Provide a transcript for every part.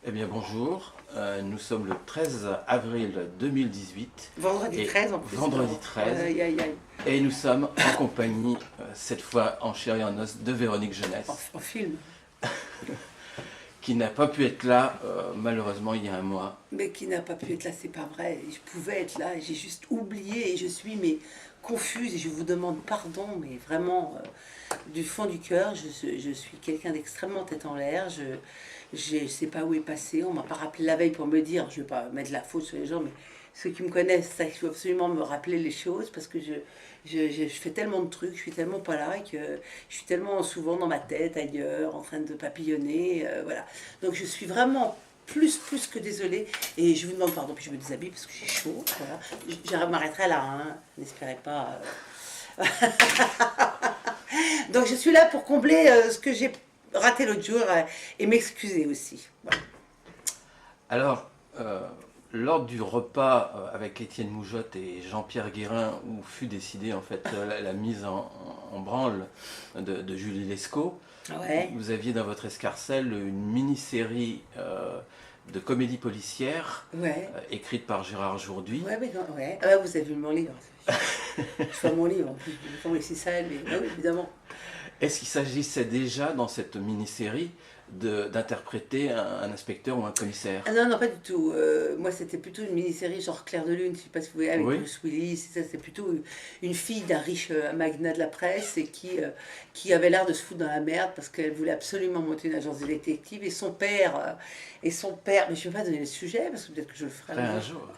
Eh bien bonjour, nous sommes le 13 avril 2018. Vendredi 13 en plus. Vendredi 13. Aïe, aïe, aïe. Et nous sommes en compagnie, cette fois en chair et en os, de Véronique Jeunesse, En film. qui n'a pas pu être là malheureusement il y a un mois. Mais qui n'a pas pu être là, c'est pas vrai. Je pouvais être là, j'ai juste oublié et je suis mais confuse et je vous demande pardon, mais vraiment du fond du cœur, je suis quelqu'un d'extrêmement tête en l'air. Je sais pas où est passé. On m'a pas rappelé la veille pour me dire. Je vais pas mettre la faute sur les gens, mais ceux qui me connaissent, ça, il faut absolument me rappeler les choses parce que je fais tellement de trucs, je suis tellement pas là que je suis tellement souvent dans ma tête ailleurs, en train de papillonner, voilà. Donc je suis vraiment plus que désolée et je vous demande pardon, puis je me déshabille parce que j'ai chaud, voilà. Je m'arrêterai là, hein. N'espérez pas. Donc je suis là pour combler ce que j'ai raté l'autre jour et m'excuser aussi. Voilà. Alors, lors du repas avec Étienne Moujotte et Jean-Pierre Guérin, où fut décidée en fait la mise en branle de Julie Lescaut, Ouais. vous aviez dans votre escarcelle une mini-série de comédie policière Ouais. écrite par Gérard Jourduy. Ouais, mais non, ouais. Ah, vous avez vu mon livre. Je fais mon livre en plus. C'est ça, mais oui, évidemment. Est-ce qu'il s'agissait déjà dans cette mini-série d'interpréter un inspecteur ou un commissaire? Ah non, non, pas du tout. Moi, c'était plutôt une mini-série genre Clair de Lune, je sais pas si vous voyez, avec Oui. Bruce Willis. C'est plutôt une fille d'un riche magnat de la presse et qui avait l'air de se foutre dans la merde parce qu'elle voulait absolument monter une agence de détective. Et son père, mais je ne vais pas donner le sujet parce que peut-être que je le ferai Un jour.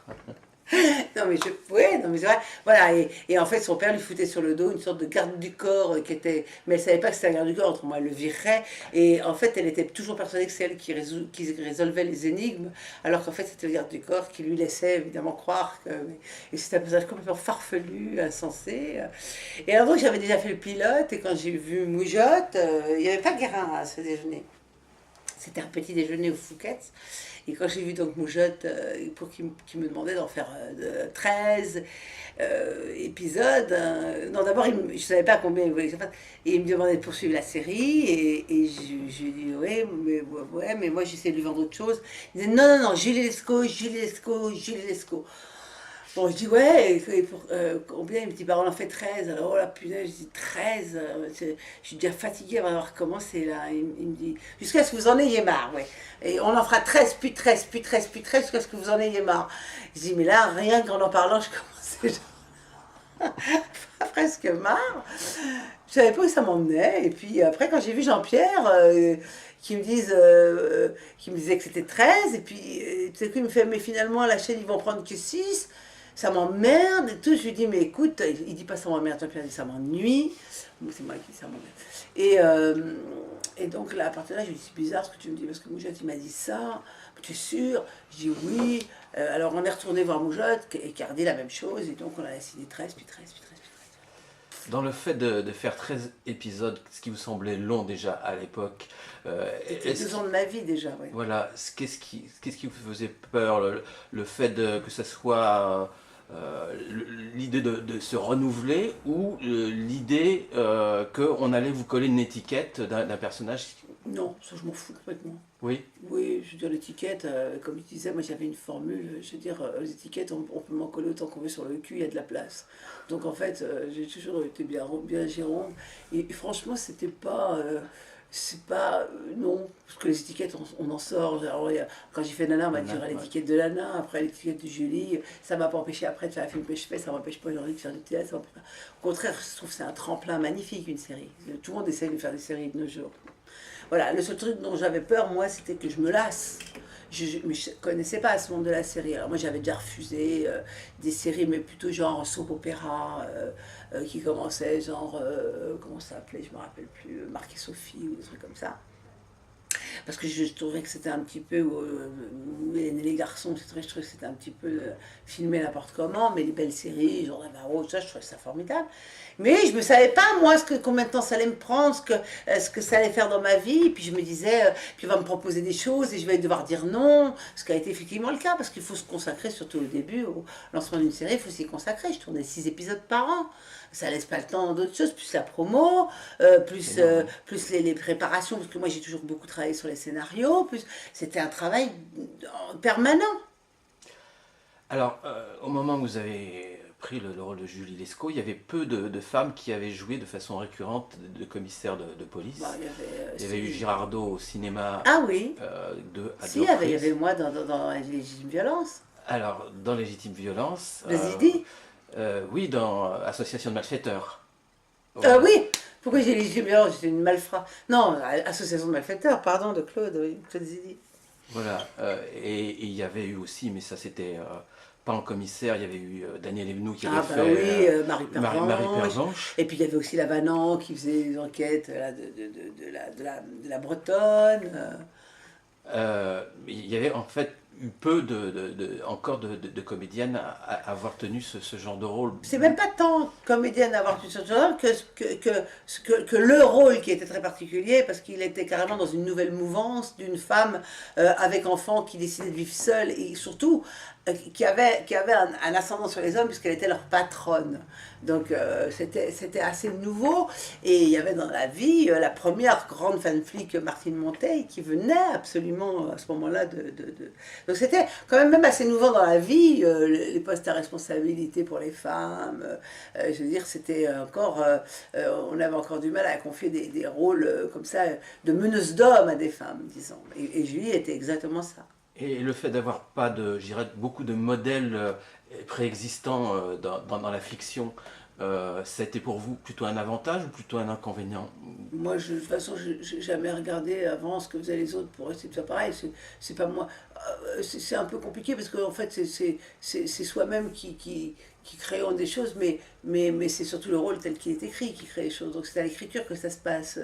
Non mais ouais, non mais c'est vrai, voilà, et en fait son père lui foutait sur le dos une sorte de garde du corps qui était, mais elle savait pas que c'était un garde du corps, autrement elle le virerait, et en fait elle était toujours persuadée que c'est elle qui résolvait les énigmes, alors qu'en fait c'était le garde du corps qui lui laissait évidemment croire que, et c'était un personnage complètement farfelu, insensé, et alors donc j'avais déjà fait le pilote, et quand j'ai vu Moujotte, il n'y avait pas Guérin à ce déjeuner. C'était un petit déjeuner au Fouquet's. Et quand j'ai vu donc Moujotte, pour qui me demandait d'en faire 13 épisodes, non d'abord je ne savais pas combien il voulait que ça fasse, et il me demandait de poursuivre la série, et je lui ai dit ouais, mais moi j'essaie de lui vendre autre chose. Il disait non, Julie Lescaut, Julie Lescaut, Julie Lescaut. Bon, je dis ouais, et pour, combien? Il me dit bah on en fait 13. Alors oh la punaise, je dis 13. Je suis déjà fatiguée avant d'avoir commencé là. Il me dit jusqu'à ce que vous en ayez marre, ouais. Et on en fera 13, puis 13, puis 13, puis 13 jusqu'à ce que vous en ayez marre. Je dis mais là, rien qu'en en parlant, je commençais presque marre. Je savais pas où ça m'emmenait. Et puis après, quand j'ai vu Jean-Pierre qui me disait que c'était 13, et puis tout à coup il me fait mais finalement la chaîne ils vont prendre que 6, ça m'emmerde et tout. Je lui dis mais écoute, il dit pas ça m'emmerde, Jean-Pierre dit ça m'ennuie. Bon, c'est moi qui dis ça m'emmerde. Et donc là à partir de là je lui dis c'est bizarre ce que tu me dis parce que Moujotte il m'a dit ça. Tu es sûr? Je dis oui. Alors on est retourné voir Moujotte qui a redit la même chose, et donc on a décidé 13, puis 13, puis 13, puis 13. Dans le fait de faire 13 épisodes, ce qui vous semblait long déjà à l'époque, C'était 2 ans de ma vie déjà, oui. voilà, qu'est-ce qui vous faisait peur, le fait que ce soit l'idée de se renouveler, ou l'idée qu'on allait vous coller une étiquette d'un personnage? Non, ça je m'en fous complètement. Oui. Oui, je veux dire, l'étiquette, comme je disais, moi j'avais une formule, je veux dire, les étiquettes, on peut m'en coller autant qu'on veut sur le cul, il y a de la place. Donc en fait, j'ai toujours été bien gérante, et franchement, c'est pas, non, parce que les étiquettes, on en sort. Alors, quand j'ai fait Nana, on m'a dit Ouais. l'étiquette de Lana, après l'étiquette de Julie, ça m'a pas empêché après de faire la film que je fais, ça m'empêche pas aujourd'hui de faire du théâtre. Au contraire, je trouve que c'est un tremplin magnifique, une série. Tout le monde essaie de faire des séries de nos jours. Voilà, le seul truc dont j'avais peur, moi, c'était que je me lasse. Je ne connaissais pas ce monde de la série. Alors moi, j'avais déjà refusé des séries, mais plutôt genre soap opéra, qui commençaient genre, comment ça s'appelait, je me rappelle plus, Marc et Sophie ou des trucs comme ça. Parce que je trouvais que c'était un petit peu, les garçons, je trouvais que c'était un petit peu filmé n'importe comment, mais les belles séries, genre Navarro, ça, je trouvais ça formidable. Mais je ne savais pas, moi, combien de temps ça allait me prendre, ce que ça allait faire dans ma vie. Et puis je me disais, puis il va me proposer des choses et je vais devoir dire non, ce qui a été effectivement le cas, parce qu'il faut se consacrer, surtout au début, au lancement d'une série, il faut s'y consacrer. Je tournais 6 épisodes par an. Ça laisse pas le temps d'autres choses, plus la promo, plus les préparations, parce que moi j'ai toujours beaucoup travaillé sur sur les scénarios, plus c'était un travail permanent. Alors, au moment où vous avez pris le rôle de Julie Lescaut, il y avait peu de femmes qui avaient joué de façon récurrente de commissaires de police. Bah, il y avait, Il y avait eu Girardot au cinéma ah oui, à si, deux il y avait reprises. moi dans la légitime violence, Alors, dans Légitime Violence, de Zidi. oui, dans Association de malfaiteurs. Oui, pourquoi j'ai légitime violence? J'étais une malfrat. Non, association de malfaiteurs, pardon, de Claude, oui, Claude Zidi. Voilà, et il y avait eu aussi, mais ça c'était pas en commissaire, il y avait eu Daniel Evenou qui avait Ah bah fait oui, Marie Marie Pervenche. Pervenche. Et puis il y avait aussi la Vanant qui faisait des enquêtes là, de la Bretonne. Il y avait en fait eu peu encore de comédiennes à avoir tenu ce genre de rôle. C'est même pas tant comédienne d'avoir tout ce genre que le rôle qui était très particulier parce qu'il était carrément dans une nouvelle mouvance d'une femme avec enfant qui décidait de vivre seule et surtout qui avait un ascendant sur les hommes puisqu'elle était leur patronne. Donc c'était assez nouveau et il y avait dans la vie la première grande fan flic Martine Monteil qui venait absolument à ce moment-là Donc c'était quand même assez nouveau dans la vie, les postes à responsabilité pour les femmes. Je veux dire, c'était encore, on avait encore du mal à confier des rôles comme ça de meneuse d'hommes à des femmes, disons. Et Julie était exactement ça. Et le fait d'avoir pas je dirais, beaucoup de modèles préexistants dans la fiction, ça a été pour vous plutôt un avantage ou plutôt un inconvénient? Moi, de toute façon, je n'ai jamais regardé avant ce que faisaient les autres pour essayer de faire pareil. C'est pas moi. C'est un peu compliqué parce qu'en fait, c'est soi-même qui créons des choses, mais c'est surtout le rôle tel qu'il est écrit qui crée les choses. Donc c'est à l'écriture que ça se passe,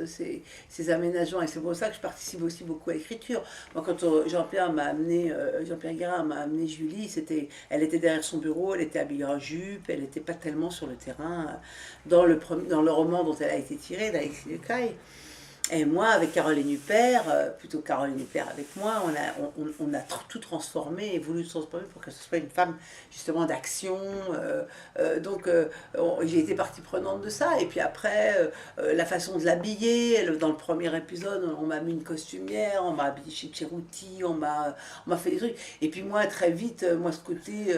ces aménagements. Et c'est pour ça que je participe aussi beaucoup à l'écriture. Moi, quand Jean-Pierre m'a amené, Jean-Pierre Guérin m'a amené Julie, elle était derrière son bureau, elle était habillée en jupe, elle n'était pas tellement sur le terrain. Dans le roman dont elle a été tirée, d'Alexis Lecaille. Et moi, avec Caroline Huppert, plutôt Caroline Huppert avec moi, on a tout transformé et voulu transformer pour que ce soit une femme justement d'action. J'ai été partie prenante de ça. Et puis après, la façon de l'habiller, dans le premier épisode, on m'a mis une costumière, on m'a habillée chez Cherouti, on m'a fait des trucs. Et puis moi, très vite, moi, ce côté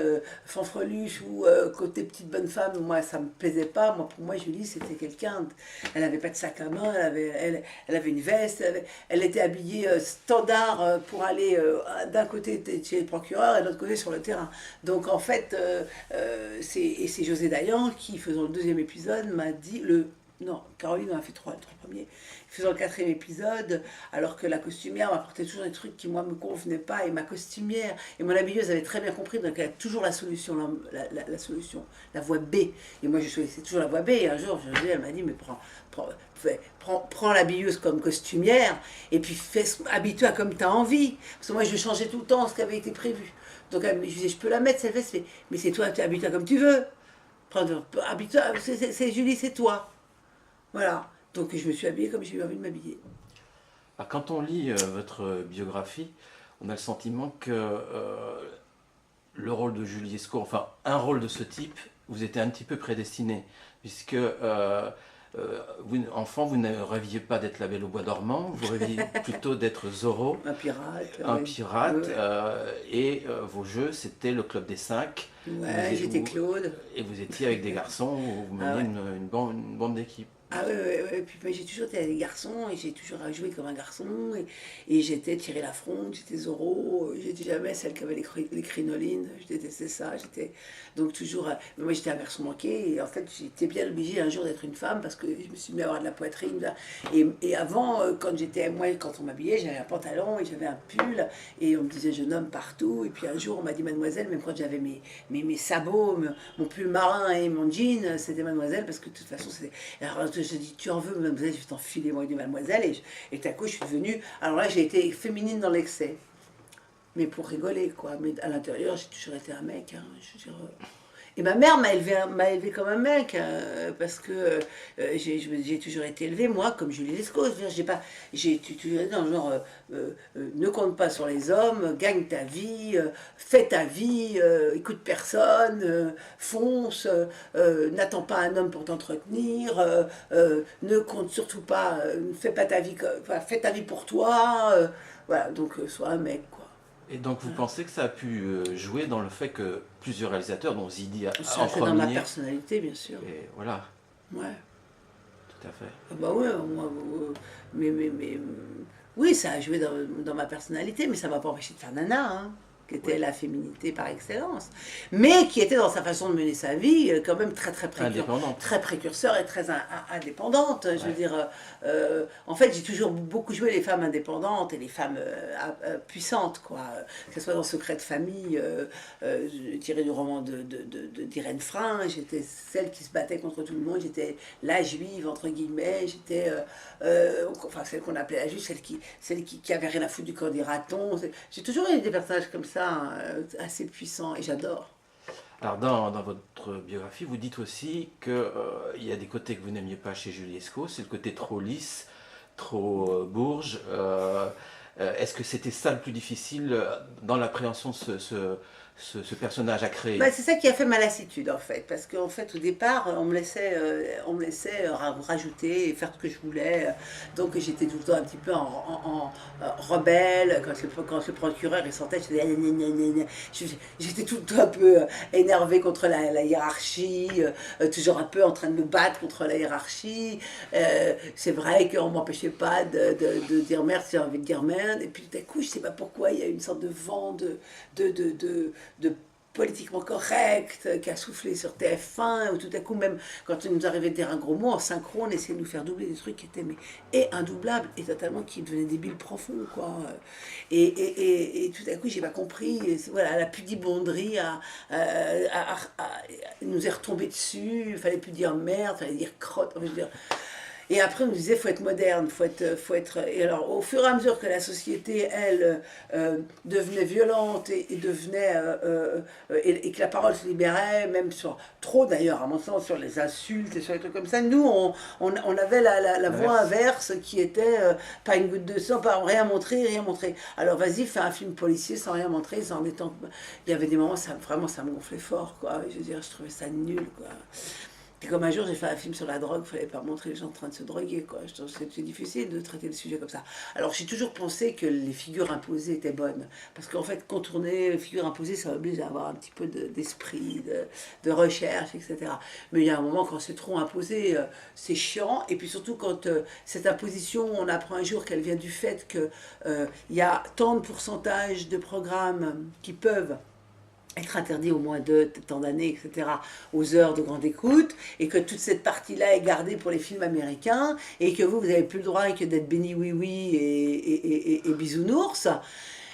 fanfreluche ou côté petite bonne femme, moi, ça me plaisait pas. Moi, pour moi, Julie, c'était quelqu'un. Elle n'avait pas de sac à main, elle avait une veste, elle était habillée standard pour aller d'un côté chez le procureur et de l'autre côté sur le terrain. Donc en fait, c'est José Dayan qui, faisant le deuxième épisode, m'a dit, non, Caroline en a fait les trois premiers. Faisant le quatrième épisode, alors que la costumière m'apportait toujours des trucs qui, moi, me convenaient pas, et ma costumière, et mon habilleuse avait très bien compris, donc elle a toujours la solution, la solution, la voie B. Et moi, je choisissais toujours la voie B, et un jour, elle m'a dit, mais prends l'habilleuse comme costumière, et puis habille-toi comme tu as envie. Parce que moi, je changeais tout le temps ce qui avait été prévu. Donc, je disais, je peux la mettre, cette veste, mais c'est toi, tu habille-toi comme tu veux. Habille-toi, c'est Julie, c'est toi. Voilà. Donc je me suis habillée comme j'ai eu envie de m'habiller. Quand on lit votre biographie, on a le sentiment que le rôle de Julie Lescaut, enfin un rôle de ce type, vous était un petit peu prédestiné, puisque vous, enfant, vous ne rêviez pas d'être la Belle au bois dormant, vous rêviez plutôt d'être Zorro, un pirate, et vos jeux, c'était le Club des Cinq. Ouais, j'étais Claude. Et vous étiez avec des garçons, où vous meniez une bande d'équipe. Ah oui. Puis j'ai toujours été avec des garçons et j'ai toujours joué comme un garçon et j'étais Thierry Lafronde, j'étais Zorro, j'étais jamais celle qui avait les crinolines, je détestais ça, donc toujours, mais moi j'étais un garçon manqué et en fait j'étais bien obligée un jour d'être une femme parce que je me suis mis à avoir de la poitrine et avant quand on m'habillait j'avais un pantalon et j'avais un pull et on me disait jeune homme partout et puis un jour on m'a dit mademoiselle, même quand j'avais mes sabots, mon pull marin et mon jean, c'était mademoiselle parce que de toute façon c'était... Alors, je dis, tu en veux, mademoiselle, je vais t'enfiler, moi, dit mademoiselle. Et tout à coup, je suis devenue. Alors là, j'ai été féminine dans l'excès. Mais pour rigoler, quoi. Mais à l'intérieur, j'ai toujours été un mec. Hein, je veux dire, Et ma mère m'a élevé comme un mec, parce que j'ai toujours été élevée, moi, comme Julie Lescaut. Je veux dire, j'ai toujours été dans le genre, ne compte pas sur les hommes, gagne ta vie, fais ta vie, écoute personne, fonce, n'attends pas un homme pour t'entretenir, ne compte surtout pas, fais pas ta vie, enfin, fais ta vie pour toi, voilà, donc sois un mec, quoi. Et donc vous Voilà. pensez que ça a pu jouer dans le fait que plusieurs réalisateurs, dont Zidi Ça en a fait dans ma premier, personnalité, bien sûr. et voilà, Ouais. tout à fait. Ah bah ouais, moi, oui, ça a joué dans ma personnalité, mais ça m'a pas empêché de faire Nana, hein, qui était Oui, la féminité par excellence, mais qui était dans sa façon de mener sa vie quand même indépendante. très précurseur et très indépendante. Je veux Ouais. dire, en fait, j'ai toujours beaucoup joué les femmes indépendantes et les femmes puissantes, quoi. Que ce soit dans Secret de famille, tiré du roman d'Irène Frein, j'étais celle qui se battait contre tout le monde, j'étais la juive, entre guillemets, j'étais, enfin, celle qu'on appelait la juive, celle qui avait rien à foutre du camp des ratons. J'ai toujours eu des personnages comme ça, hein, assez puissants, et j'adore. Alors dans votre biographie, vous dites aussi que il y a des côtés que vous n'aimiez pas chez Julie Lescaut, c'est le côté trop lisse, trop bourge. Est-ce que c'était ça le plus difficile dans l'appréhension de ce personnage à Bah, créer? c'est ça qui a fait ma lassitude en fait, parce qu'en fait au départ on me laissait rajouter et faire ce que je voulais, donc j'étais tout le temps un petit peu en rebelle, quand le procureur il sortait, je faisais gna gna gna gna. J'étais tout le temps un peu énervée contre la hiérarchie, toujours un peu en train de me battre contre la hiérarchie. C'est vrai qu'on m'empêchait pas de dire merde si j'ai envie de dire merde, et puis tout à coup je sais pas pourquoi il y a une sorte de vent de politiquement correct qui a soufflé sur TF1, où tout à coup, même quand il nous arrivait de dire un gros mot, en synchro, on essayait de nous faire doubler des trucs qui étaient mais, et indoublables, et totalement qui devenaient débiles profonds, quoi. Et tout à coup, j'ai pas compris, voilà, la pudibonderie nous est retombée dessus, il fallait plus dire merde, il fallait dire crotte, enfin, je veux dire, et après, on nous disait, faut être moderne, faut être. Et alors, au fur et à mesure que la société, elle, devenait violente et devenait. Et que la parole se libérait, même sur. Trop d'ailleurs, à mon sens, sur les insultes et sur les trucs comme ça, nous, on avait la voix L'inverse. inverse qui était pas une goutte de sang, pas rien montrer, rien montrer. Alors, vas-y, fais un film policier sans rien montrer, sans étant. Il y avait des moments, vraiment, ça me gonflait fort, quoi. Je veux dire, je trouvais ça nul, quoi. C'est comme un jour, j'ai fait un film sur la drogue, il fallait pas montrer les gens en train de se droguer, quoi. Je trouve que c'est difficile de traiter le sujet comme ça. Alors, j'ai toujours pensé que les figures imposées étaient bonnes. Parce qu'en fait, contourner les figures imposées, ça oblige à avoir un petit peu d'esprit, de recherche, etc. Mais il y a un moment, quand c'est trop imposé, c'est chiant. Et puis surtout, quand cette imposition, on apprend un jour qu'elle vient du fait qu'il y a tant de pourcentage de programmes qui peuvent être interdit au moins de tant d'années, etc., aux heures de grande écoute, et que toute cette partie-là est gardée pour les films américains, et que vous n'avez plus le droit que d'être béni oui-oui et bisounours,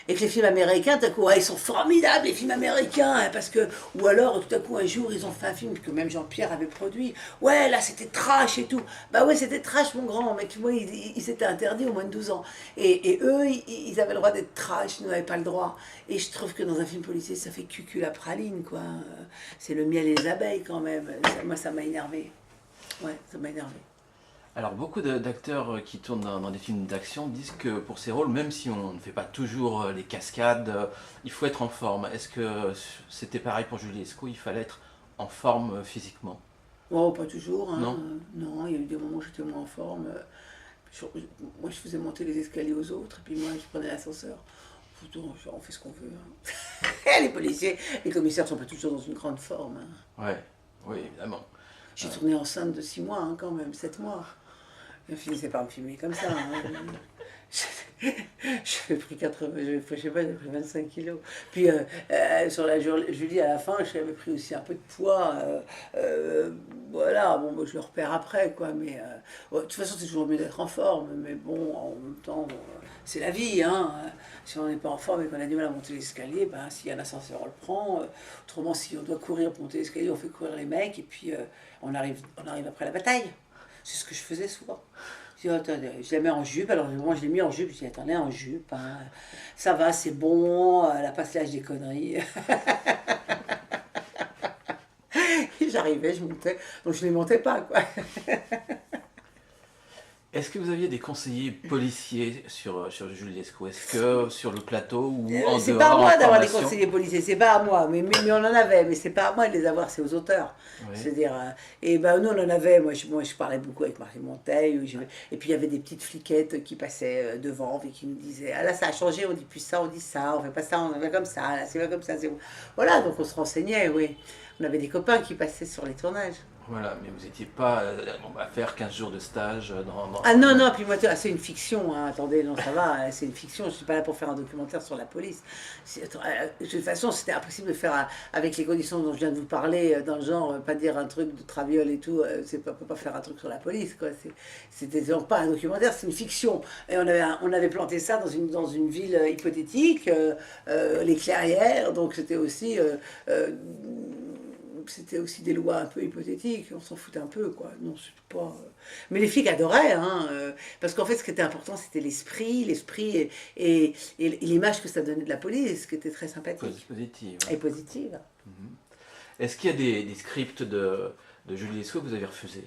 et que les films américains, tout à coup, ouais, ils sont formidables, les films américains, hein, parce que, ou alors, tout à coup, un jour, ils ont fait un film que même Jean-Pierre avait produit, ouais, là, c'était trash et tout, bah ouais, c'était trash, mon grand, mais tu vois, ils s'étaient interdits au moins de 12 ans, et eux, ils avaient le droit d'être trash, nous n'avaient pas le droit, et je trouve que dans un film policier, ça fait cucul la praline, quoi, c'est le miel et les abeilles, quand même, moi, ça m'a énervé, ouais, ça m'a énervé. Alors beaucoup d'acteurs qui tournent dans des films d'action disent que pour ces rôles, même si on ne fait pas toujours les cascades, il faut être en forme. Est-ce que c'était pareil pour Julie Lescaut? Il fallait être en forme physiquement? Oh, pas toujours, hein. Non? Non, il y a eu des moments où j'étais moins en forme. Je- Moi, je faisais monter les escaliers aux autres, et puis moi, je prenais l'ascenseur. On fait ce qu'on veut, hein. Les policiers, les commissaires sont pas toujours dans une grande forme, hein. Ouais, oui, évidemment. J'ai tourné enceinte de 6 mois, hein, quand même, 7 mois. Je finissais par me filmer comme ça, hein. J'avais pris 80, je sais pas, j'ai pris 25 kilos. Puis sur la Julie, à la fin, j'avais pris aussi un peu de poids. Voilà, bon, moi, je le repère après, quoi. Mais de toute façon, c'est toujours mieux d'être en forme. Mais bon, en même temps, c'est la vie, hein. Si on n'est pas en forme et qu'on a du mal à monter l'escalier, ben, s'il y a un ascenseur, on le prend. Autrement, si on doit courir pour monter l'escalier, on fait courir les mecs et puis on arrive après la bataille. C'est ce que je faisais souvent. Je dis, attendez, je la mets en jupe, alors moi je l'ai mis en jupe, je dis, attendez, en jupe, hein, ça va, c'est bon, elle a passé l'âge des conneries. j'arrivais, je montais, donc je ne les montais pas, quoi. Est-ce que vous aviez des conseillers policiers sur Jules Lescaut? Est-ce que sur le plateau ou en C'est pas à dehors, en moi d'avoir des formation? conseillers policiers, c'est pas à moi, mais on en avait, mais c'est pas à moi de les avoir, c'est aux auteurs. Oui. C'est-à-dire, et ben nous on en avait, moi je parlais beaucoup avec Marie Monteil, et puis il y avait des petites fliquettes qui passaient devant et qui nous disaient, ah là ça a changé, on dit plus ça, on dit ça, on fait pas ça, on fait comme ça, là c'est pas comme ça, c'est... Voilà, donc on se renseignait, oui. On avait des copains qui passaient sur les tournages. Voilà, mais vous n'étiez pas à faire 15 jours de stage Ah non, non, puis moi, c'est une fiction, hein. Attendez, non, ça va, c'est une fiction, je suis pas là pour faire un documentaire sur la police. De toute façon, c'était impossible de faire avec les conditions dont je viens de vous parler, dans le genre, pas dire un truc de traviole et tout, on peut pas faire un truc sur la police, quoi. C'était donc pas un documentaire, c'est une fiction. Et on avait planté ça dans une ville hypothétique, les Clairières, donc c'était aussi des lois un peu hypothétiques, on s'en foutait un peu, quoi. Non, c'est pas... Mais les flics adoraient, hein, parce qu'en fait, ce qui était important, c'était l'esprit et l'image que ça donnait de la police, qui était très sympathique. positive. Et positive. Est-ce qu'il y a des scripts de Jules Lescaut que vous avez refusés?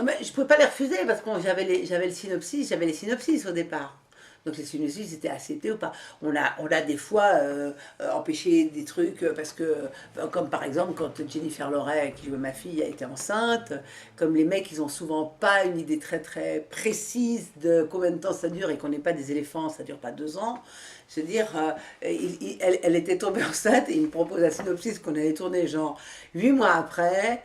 Mais je ne pouvais pas les refuser, parce que j'avais les synopsis au départ. Donc les synopsis étaient acceptés ou pas. On a des fois empêché des trucs parce que, comme par exemple quand Jennifer Loret, qui jouait ma fille, a été enceinte, comme les mecs, ils ont souvent pas une idée très très précise de combien de temps ça dure et qu'on n'est pas des éléphants, ça dure pas 2 ans. Je veux dire, elle était tombée enceinte et il me propose un synopsis qu'on allait tourner genre 8 mois après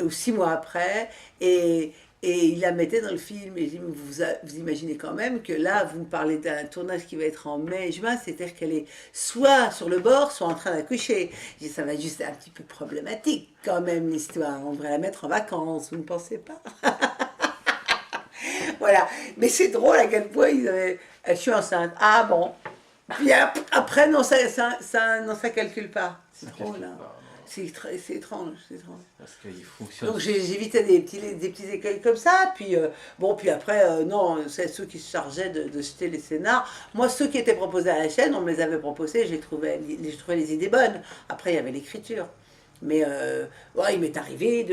ou 6 mois après et il la mettait dans le film. Et je dis, mais vous imaginez quand même que là, vous me parlez d'un tournage qui va être en mai-juin, c'est-à-dire qu'elle est soit sur le bord, soit en train d'accoucher. Je dis, ça va être juste un petit peu problématique quand même l'histoire. On devrait la mettre en vacances, vous ne pensez pas? Voilà. Mais c'est drôle à quel point ils avaient... Je suis enceinte. Ah bon. Puis après, non, ça calcule pas. C'est drôle, hein. C'est étrange, c'est étrange. Parce qu'il fonctionne. Donc j'évitais des petits écueils comme ça. Puis puis après, non, c'est ceux qui se chargeaient de jeter les scénars. Moi, ceux qui étaient proposés à la chaîne, on me les avait proposés, j'ai trouvé les idées bonnes. Après, il y avait l'écriture. Mais ouais, il m'est arrivé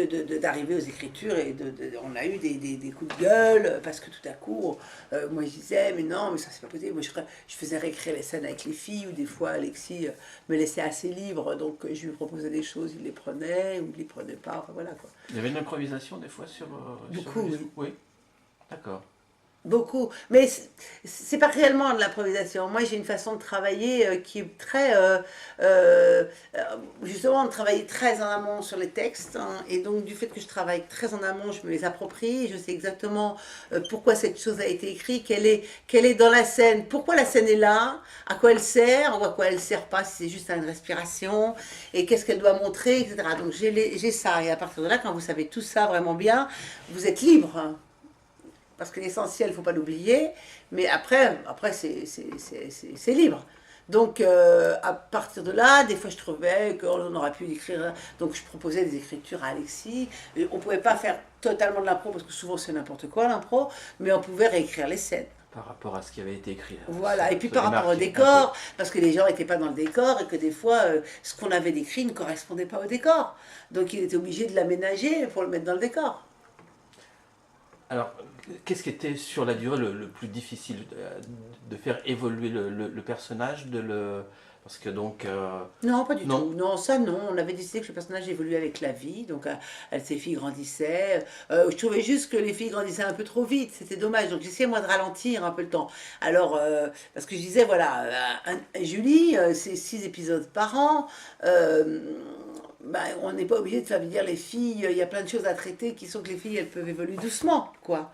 d'arriver aux écritures et on a eu des coups de gueule parce que tout à coup, moi je disais, mais non, mais ça c'est pas possible. Moi je faisais réécrire les scènes avec les filles ou des fois Alexis me laissait assez libre, donc je lui proposais des choses, il les prenait ou il les prenait pas, enfin voilà quoi. Il y avait une improvisation des fois sur Beaucoup, les... oui. Oui, d'accord. Beaucoup, mais c'est pas réellement de l'improvisation. Moi, j'ai une façon de travailler qui est très, justement, de travailler très en amont sur les textes, hein, et donc du fait que je travaille très en amont, je me les approprie, je sais exactement pourquoi cette chose a été écrite, quelle est dans la scène, pourquoi la scène est là, à quoi elle sert, ou à quoi elle sert pas, si c'est juste une respiration, et qu'est-ce qu'elle doit montrer, etc. Donc j'ai ça, et à partir de là, quand vous savez tout ça vraiment bien, vous êtes libre, hein. Parce que l'essentiel, il ne faut pas l'oublier, mais après c'est libre. Donc, à partir de là, des fois, je trouvais qu'on aurait pu écrire. Donc, je proposais des écritures à Alexis. Et on ne pouvait pas faire totalement de l'impro, parce que souvent, c'est n'importe quoi, l'impro, mais on pouvait réécrire les scènes. Par rapport à ce qui avait été écrit. Voilà, et puis par rapport au décor, parce que les gens n'étaient pas dans le décor, et que des fois, ce qu'on avait décrit ne correspondait pas au décor. Donc, il était obligé de l'aménager pour le mettre dans le décor. Alors, qu'est-ce qui était sur la durée le plus difficile de faire évoluer le personnage parce que donc... Non, pas du tout. Non, ça non. On avait décidé que le personnage évoluait avec la vie. Donc, ses filles grandissaient. Je trouvais juste que les filles grandissaient un peu trop vite. C'était dommage. Donc, j'essayais moi de ralentir un peu le temps. Alors, parce que je disais, voilà, Julie, c'est 6 épisodes par an. On n'est pas obligé de faire venir les filles, il y a plein de choses à traiter qui sont que les filles, elles peuvent évoluer doucement, quoi.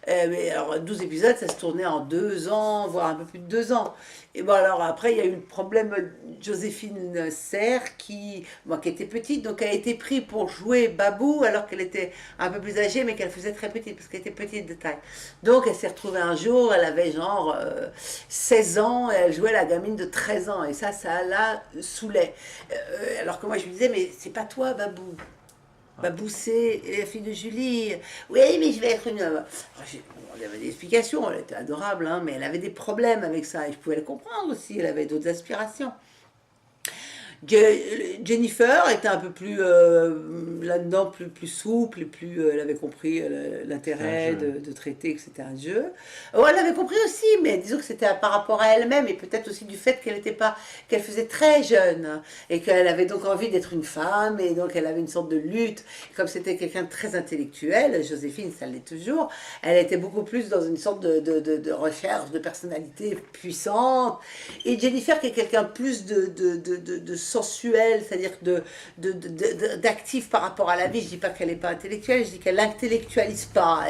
Mais alors, 12 épisodes, ça se tournait en 2 ans, voire un peu plus de 2 ans. Et bon, alors après, il y a eu le problème Joséphine Serre, qui était petite, donc elle a été prise pour jouer Babou, alors qu'elle était un peu plus âgée, mais qu'elle faisait très petite, parce qu'elle était petite de taille. Donc, elle s'est retrouvée un jour, elle avait genre 16 ans, et elle jouait la gamine de 13 ans, et ça la saoulait. Alors que moi, je me disais, mais c'est pas toi, Babou. Babou, c'est la fille de Julie. Oui, mais je vais être une... On avait des explications, elle était adorable, hein, mais elle avait des problèmes avec ça, et je pouvais le comprendre aussi, elle avait d'autres aspirations. Jennifer était un peu plus là-dedans, plus souple, et plus elle avait compris C'est un l'intérêt jeu. de traiter que c'était un jeu. Elle avait compris aussi, mais disons que c'était par rapport à elle-même et peut-être aussi du fait qu'elle était pas, qu'elle faisait très jeune et qu'elle avait donc envie d'être une femme et donc elle avait une sorte de lutte. Comme c'était quelqu'un de très intellectuel, Joséphine, ça l'est toujours, elle était beaucoup plus dans une sorte de recherche de personnalité puissante. Et Jennifer, qui est quelqu'un plus de sensuel, c'est-à-dire d'actif par rapport à la vie. Je dis pas qu'elle n'est pas intellectuelle, je dis qu'elle n'intellectualise pas.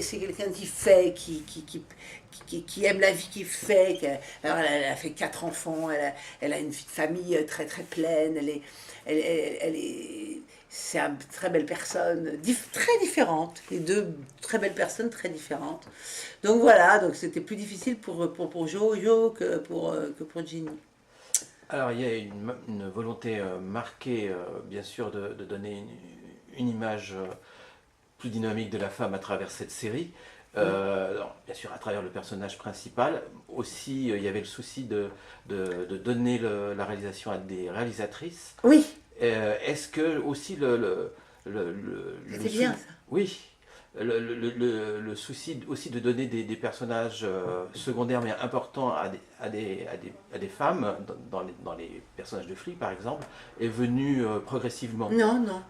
C'est quelqu'un qui fait, qui aime la vie qu'il fait. Alors elle a fait 4 enfants, elle a une vie de famille très très pleine. Elle est c'est une très belle personne, très différente, les deux très belles personnes très différentes. Donc voilà, donc c'était plus difficile pour Jojo que pour Ginny. Alors, il y a une volonté marquée, bien sûr, de donner une image plus dynamique de la femme à travers cette série. Alors, bien sûr, à travers le personnage principal. Aussi, il y avait le souci de donner la réalisation à des réalisatrices. Oui, Est-ce que aussi c'était bien ça. oui, le souci aussi de donner des personnages secondaires mais importants à des femmes, dans les personnages de flics par exemple, est venu progressivement. Non, non.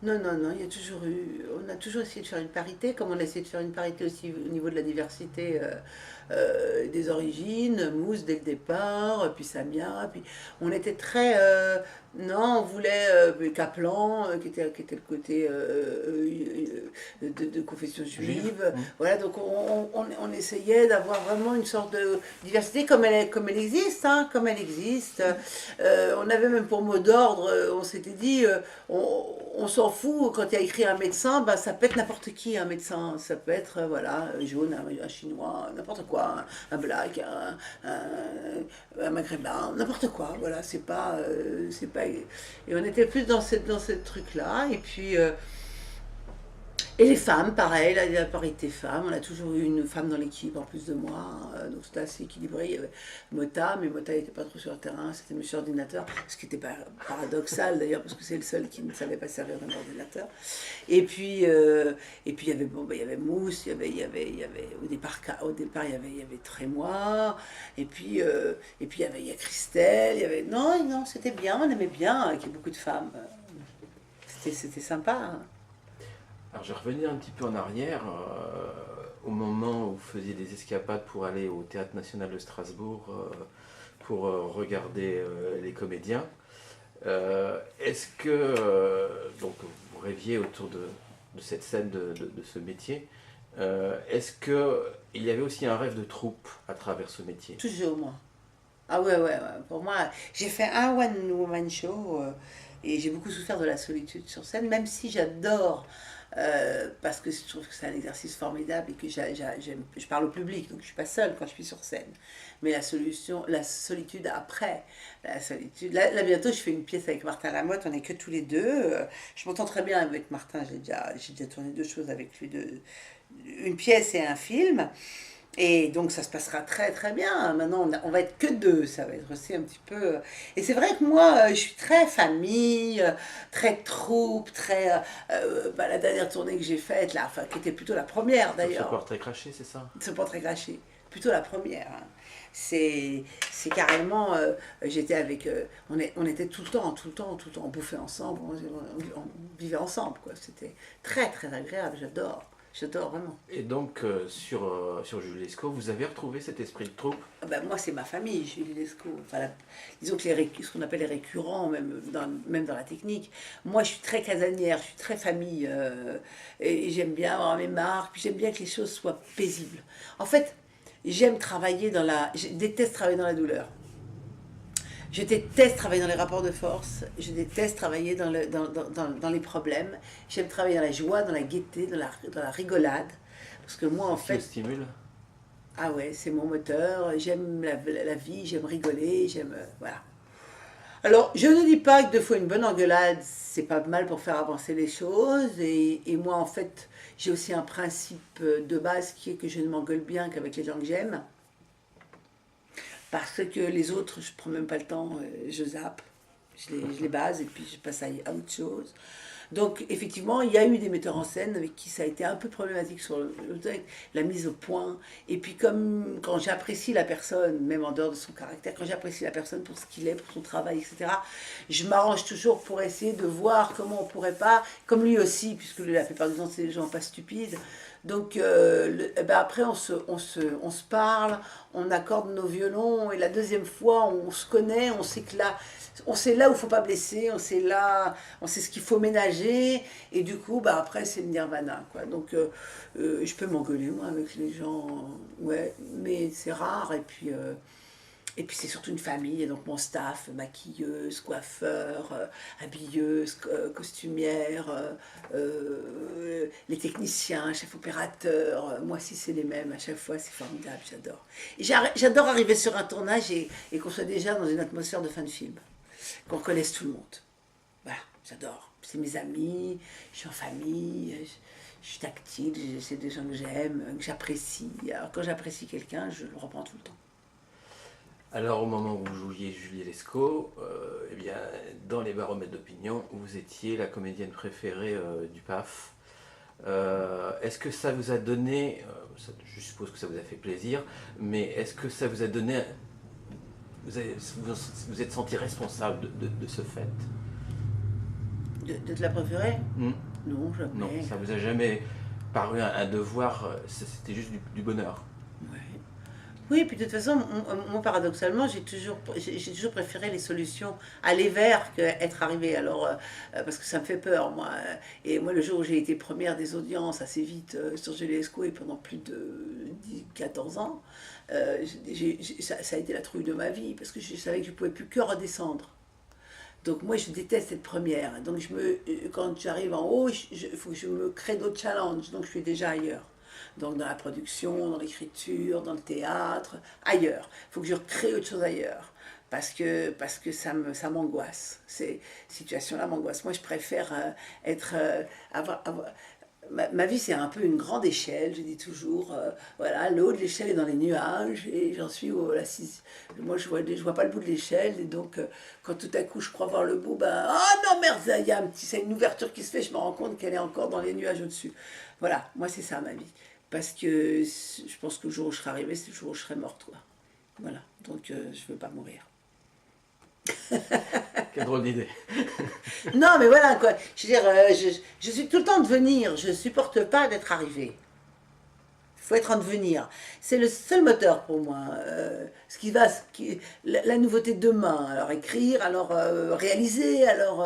Non, non, non, il y a toujours eu, on a toujours essayé de faire une parité, comme on a essayé de faire une parité aussi au niveau de la diversité des origines, Mousse dès le départ, puis Samia, puis on était très, non, on voulait Kaplan, qui était le côté de confession Juive. juive, voilà, donc on essayait d'avoir vraiment une sorte de diversité comme elle existe, hein, comme elle existe. On avait même pour mot d'ordre, on s'était dit, on s'en fout, quand il y a écrit un médecin, bah, ça peut être n'importe qui un médecin. Ça peut être voilà, jaune, un chinois, n'importe quoi, un black, un maghrébin, n'importe quoi. Voilà, c'est pas, c'est pas. Et on était plus dans ce truc-là. Et puis. Et les femmes, pareil, la parité femmes, on a toujours eu une femme dans l'équipe en plus de moi, donc c'était assez équilibré. Il y avait Mota, mais Mota n'était pas trop sur le terrain, c'était monsieur ordinateur, ce qui était paradoxal d'ailleurs, parce que c'est le seul qui ne savait pas servir d'un ordinateur. Et puis il y avait, bon, bah, il y avait Mousse, au départ il y avait Trémois, et puis il y a Christelle, non, non, c'était bien, on aimait bien qu'il y ait beaucoup de femmes. C'était sympa, hein. Alors je vais revenir un petit peu en arrière, au moment où vous faisiez des escapades pour aller au Théâtre National de Strasbourg pour regarder les comédiens. Est-ce que donc vous rêviez autour de cette scène de ce métier? Est-ce que il y avait aussi un rêve de troupe à travers ce métier? Toujours moi. Ah ouais, ouais, ouais. Pour moi, j'ai fait un one-woman show et j'ai beaucoup souffert de la solitude sur scène, même si j'adore, parce que je trouve que c'est un exercice formidable et que je parle au public, donc je suis pas seule quand je suis sur scène. Mais la solitude après, la solitude. Là, bientôt, je fais une pièce avec Martin Lamotte, on est que tous les deux. Je m'entends très bien avec Martin, j'ai déjà tourné 2 choses avec lui, une pièce et un film. Et donc ça se passera très très bien. Maintenant on va être que deux, ça va être aussi un petit peu. Et c'est vrai que moi je suis très famille, très troupe, très. Bah, la dernière tournée que j'ai faite, là, enfin qui était plutôt la première Sur ce d'ailleurs, portrait craché, c'est ça? ce portrait gâché, plutôt la première, hein. C'est carrément. J'étais avec. On était tout le temps, tout le temps, tout le temps, on bouffait ensemble, on vivait ensemble, quoi. C'était très très agréable, j'adore. J'adore vraiment. Et donc sur Jules Lescaut, vous avez retrouvé cet esprit de troupe? Ah ben, moi, c'est ma famille, Julie Lescaut. Enfin, disons que ce qu'on appelle les récurrents, même dans la technique. Moi, je suis très casanière, je suis très famille. Et j'aime bien avoir mes marques, puis j'aime bien que les choses soient paisibles. En fait, j'aime travailler dans la. Je déteste travailler dans la douleur. Je déteste travailler dans les rapports de force. Je déteste travailler dans les problèmes. J'aime travailler dans la joie, dans la gaieté, dans la rigolade. Parce que moi, en Ce qui vous fait, stimule? ah ouais, c'est mon moteur, j'aime la vie, j'aime rigoler, voilà. Alors, je ne dis pas que 2 fois une bonne engueulade, c'est pas mal pour faire avancer les choses, et moi, en fait, j'ai aussi un principe de base qui est que je ne m'engueule bien qu'avec les gens que j'aime, parce que les autres, je prends même pas le temps, je zappe. Je les base et puis je passe à autre chose. Donc effectivement, il y a eu des metteurs en scène avec qui ça a été un peu problématique sur la mise au point. Et puis comme quand j'apprécie la personne, même en dehors de son caractère, quand j'apprécie la personne pour ce qu'il est, pour son travail, etc., je m'arrange toujours pour essayer de voir comment on pourrait pas, comme lui aussi, puisque la plupart du temps c'est des gens pas stupides. Donc eh ben après on se parle, on accorde nos violons et la deuxième fois on se connaît, on sait là où il faut pas blesser, on sait ce qu'il faut ménager, et du coup, bah après, c'est le nirvana, quoi. Donc, je peux m'engueuler, moi, avec les gens, ouais, mais c'est rare, et puis c'est surtout une famille, et donc mon staff, maquilleuse, coiffeur, habilleuse, costumière, les techniciens, chef opérateur, moi aussi c'est les mêmes, à chaque fois, c'est formidable, j'adore. Et j'adore arriver sur un tournage et qu'on soit déjà dans une atmosphère de fin de film, qu'on connaisse tout le monde. Voilà, j'adore. C'est mes amis, je suis en famille, je suis tactile, c'est des gens que j'aime, que j'apprécie. Alors quand j'apprécie quelqu'un, je le reprends tout le temps. Alors, au moment où vous jouiez Julie Lescaut, eh bien, dans les baromètres d'opinion, vous étiez la comédienne préférée du PAF. Est-ce que ça vous a donné, je suppose que ça vous a fait plaisir, mais est-ce que ça vous a donné, vous êtes senti responsable de ce fait? De te la préférer? Hmm. Non, jamais. Non, ça vous a jamais paru un devoir, c'était juste du bonheur. Ouais. Oui, puis de toute façon, moi paradoxalement, j'ai toujours préféré les solutions aller vers qu'être arrivé. Alors, parce que ça me fait peur, moi. Et moi, le jour où j'ai été première des audiences assez vite sur Julie Lescaut et pendant plus de 14 ans, ça a été la trouille de ma vie parce que je savais que je ne pouvais plus que redescendre. Donc moi je déteste cette première. Donc quand j'arrive en haut, il faut que je me crée d'autres challenges. Donc je suis déjà ailleurs. Donc dans la production, dans l'écriture, dans le théâtre, ailleurs. Il faut que je crée autre chose ailleurs. Parce que ça m'angoisse. Ces situations-là m'angoissent. Moi je préfère avoir, ma vie, c'est un peu une grande échelle, je dis toujours. Voilà, le haut de l'échelle est dans les nuages et j'en suis au la 6. Moi, je vois pas le bout de l'échelle et donc, quand tout à coup je crois voir le bout, ben, oh non, merde, il y a c'est une ouverture qui se fait, je me rends compte qu'elle est encore dans les nuages au-dessus. Voilà, moi, c'est ça ma vie. Parce que je pense que le jour où je serai arrivée, c'est le jour où je serai morte, quoi. Voilà, donc je veux pas mourir. Quelle drôle d'idée. Non, mais voilà, quoi. Je veux dire, je suis tout le temps en devenir, je supporte pas d'être arrivée. Il faut être en devenir. C'est le seul moteur pour moi. La nouveauté de demain. Alors écrire, alors réaliser, alors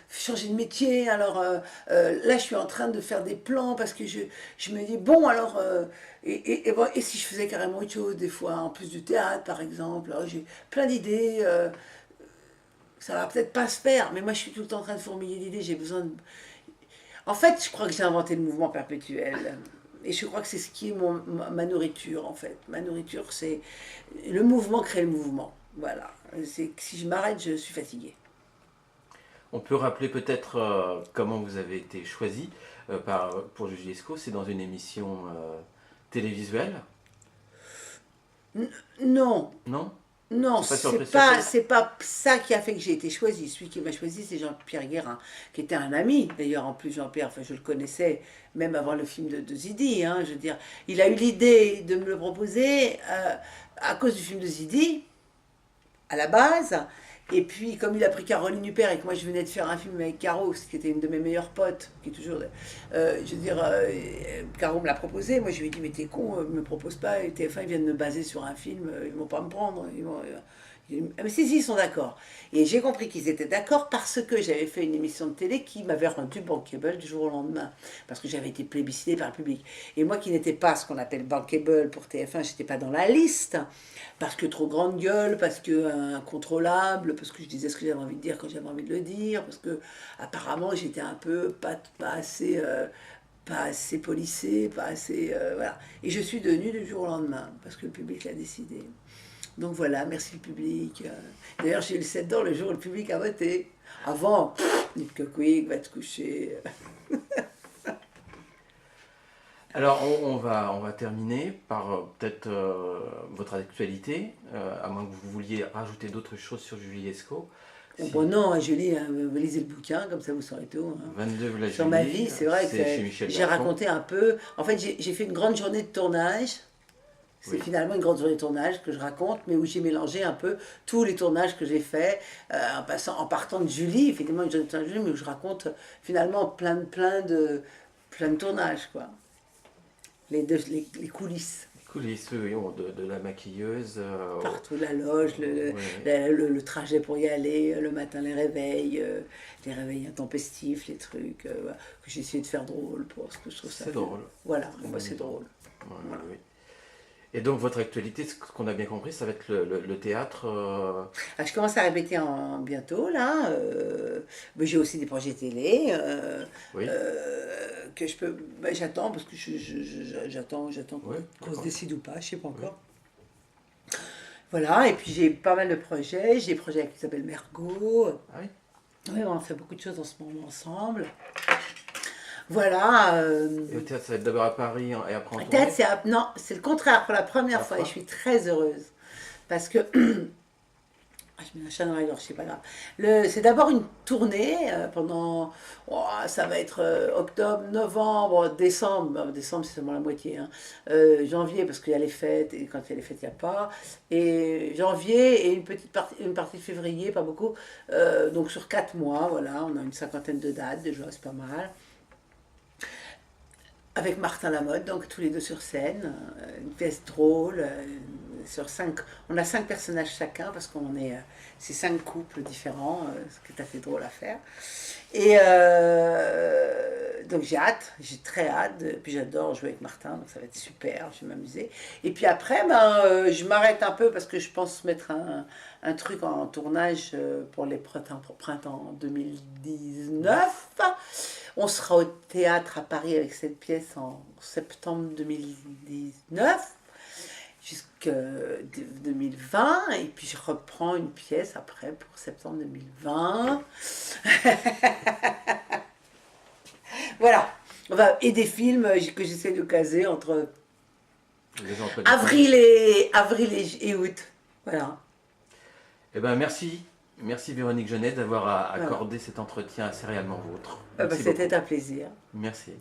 changer de métier. Alors là, je suis en train de faire des plans parce que je me dis, bon, alors, et si je faisais carrément autre chose, des fois, en plus du théâtre, par exemple. Alors, j'ai plein d'idées. Ça va peut-être pas se faire, mais moi, je suis tout le temps en train de fourmiller d'idées. J'ai besoin de. En fait, je crois que j'ai inventé le mouvement perpétuel. Et je crois que c'est ce qui est ma nourriture, en fait. Ma nourriture, c'est le mouvement crée le mouvement. Voilà. C'est que si je m'arrête, je suis fatiguée. On peut rappeler peut-être comment vous avez été choisi pour Julie Lescaut. C'est dans une émission télévisuelle, Non, non? non, C'est pas surprise. c'est pas ça qui a fait que j'ai été choisie. Celui qui m'a choisi, c'est Jean-Pierre Guérin, qui était un ami. D'ailleurs, en plus, Jean-Pierre, enfin, je le connaissais même avant le film de Zidi. Hein, je veux dire, il a eu l'idée de me le proposer à cause du film de Zidi, à la base. Et puis, comme il a pris Caroline Huppert et que moi je venais de faire un film avec Caro, qui était une de mes meilleures potes, qui est toujours. Je veux dire, Caro me l'a proposé. Moi je lui ai dit, mais t'es con, me propose pas. Et TF1, ils viennent me baser sur un film, ils vont pas me prendre. Ah, mais si, ils sont d'accord. Et j'ai compris qu'ils étaient d'accord parce que j'avais fait une émission de télé qui m'avait rendu bankable du jour au lendemain. Parce que j'avais été plébiscitée par le public. Et moi qui n'étais pas ce qu'on appelle bankable pour TF1, j'étais pas dans la liste. Parce que trop grande gueule, parce que incontrôlable, parce que je disais ce que j'avais envie de dire quand j'avais envie de le dire, parce que apparemment j'étais un peu pas assez. Pas assez policée, pas assez. Voilà. Et je suis devenue du jour au lendemain, parce que le public l'a décidé. Donc voilà, merci le public. D'ailleurs, j'ai eu le 7 d'or le jour où le public a voté. Avant, Nick Quick, va te coucher. Alors, on va terminer par peut-être votre actualité, à moins que vous vouliez rajouter d'autres choses sur Julie Lescaut. Bon, non, Julie, lisez le bouquin, comme ça vous saurez tout. Hein. 22 la Sur ma Julie, vie, c'est vrai que chez Michel j'ai Bertrand. raconté un peu. En fait, j'ai fait une grande journée de tournage. C'est Oui, finalement une grande journée de tournage que je raconte, mais où j'ai mélangé un peu tous les tournages que j'ai faits, en partant de Julie, finalement une journée de tournage, mais où je raconte finalement plein de tournages, quoi. Les coulisses. les coulisses, oui, oui, de la maquilleuse. Partout, la loge, Ouais. le trajet pour y aller, le matin les réveils intempestifs, les trucs voilà, que j'ai essayé de faire drôle parce que je trouve ça C'est plus. drôle. Voilà, En moi même c'est temps. drôle. Ouais, Voilà. oui. Et donc votre actualité, ce qu'on a bien compris, ça va être le théâtre. Ah, je commence à répéter bientôt là. Mais j'ai aussi des projets télé Oui, que je peux. Ben, j'attends parce que j'attends oui, qu'on se d'accord. décide ou pas, je sais pas Oui. encore. Voilà, et puis j'ai pas mal de projets. J'ai des projets avec Isabelle Mergo. Ah oui. Oui, on fait beaucoup de choses en ce moment ensemble. Voilà. Et le théâtre, ça va être d'abord à Paris et après en Peut-être tournée. non, c'est le contraire pour la première La fois et je fois. suis très heureuse parce que ah, je mets un chat dans la gorge, c'est pas grave. C'est d'abord une tournée pendant. Oh, ça va être octobre, novembre, décembre. Décembre, c'est seulement la moitié. Hein. Janvier, parce qu'il y a les fêtes, et quand il y a les fêtes, il n'y a pas. Et janvier, et une partie de février, pas beaucoup. Donc sur 4 mois, voilà, on a une cinquantaine de dates déjà, c'est pas mal. Avec Martin Lamotte, donc tous les deux sur scène, une pièce drôle, sur 5, on a 5 personnages chacun parce qu'on est, c'est 5 couples différents, ce qui est assez drôle à faire. Et donc j'ai hâte, j'ai très hâte, puis j'adore jouer avec Martin, donc ça va être super, je vais m'amuser. Et puis après, je m'arrête un peu parce que je pense mettre un truc en tournage pour les printemps 2019. On sera au théâtre à Paris avec cette pièce en septembre 2019 jusqu'à 2020 et puis je reprends une pièce après pour septembre 2020. Voilà. Et des films que j'essaie de caser entre Les emplois du temps. avril et août. Voilà. Eh ben merci. Merci Véronique Genet d'avoir Voilà. accordé cet entretien assez réellement vôtre. Merci beaucoup. C'était un plaisir. Merci.